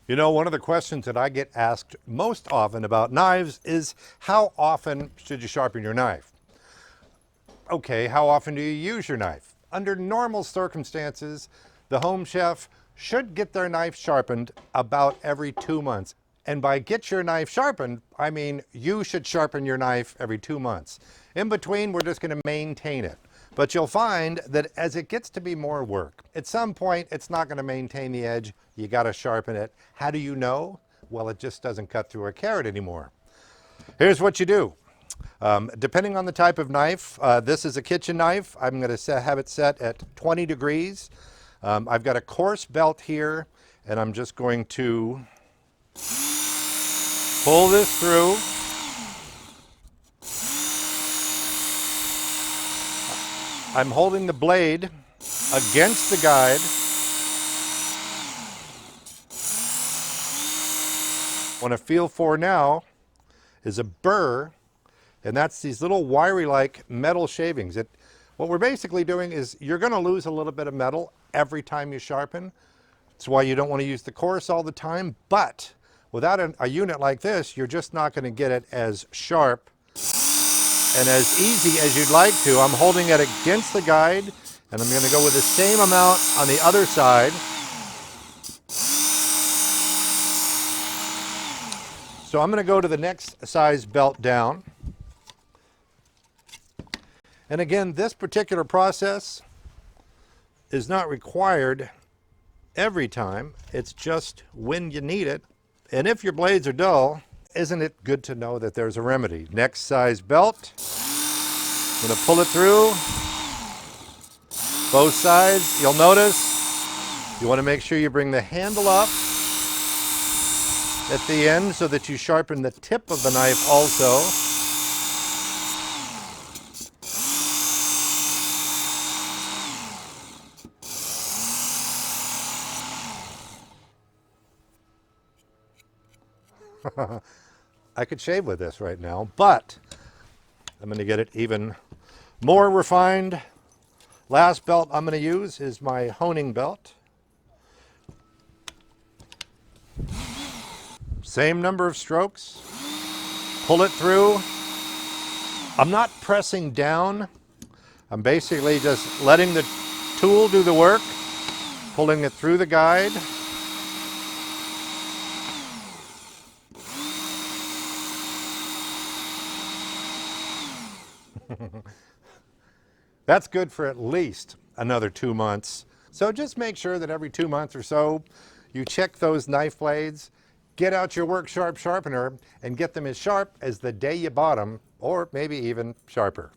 You know, one of the questions that I get asked most often about knives is how often should you sharpen your knife? Okay, how often do you use your knife? Under normal circumstances, the home chef should get their knife sharpened about every 2 months. And by get your knife sharpened, I mean you should sharpen your knife every 2 months. In between, we're just going to maintain it. But you'll find that as it gets to be more work, at some point it's not going to maintain the edge. You got to sharpen it. How do you know? Well, it just doesn't cut through a carrot anymore. Here's what you do. Depending on the type of knife, this is a kitchen knife. I'm going to have it set at 20 degrees. I've got a coarse belt here, and I'm just going to pull this through. I'm holding the blade against the guide. What I feel for now is a burr, and that's these little wiry-like metal shavings. What we're basically doing is you're going to lose a little bit of metal every time you sharpen. That's why you don't want to use the coarse all the time, but without a unit like this, you're just not going to get it as sharp and as easy as you'd like to. I'm holding it against the guide, and I'm going to go with the same amount on the other side. So I'm going to go to the next size belt down. And again, this particular process is not required every time. It's just when you need it. And if your blades are dull, isn't it good to know that there's a remedy? Next size belt. I'm going to pull it through. Both sides. You'll notice you want to make sure you bring the handle up at the end so that you sharpen the tip of the knife also. I could shave with this right now, but I'm going to get it even more refined. Last belt I'm going to use is my honing belt. Same number of strokes. Pull it through. I'm not pressing down. I'm basically just letting the tool do the work, pulling it through the guide. That's good for at least another 2 months. So just make sure that every 2 months or so, you check those knife blades, get out your Work Sharp sharpener, and get them as sharp as the day you bought them, or maybe even sharper.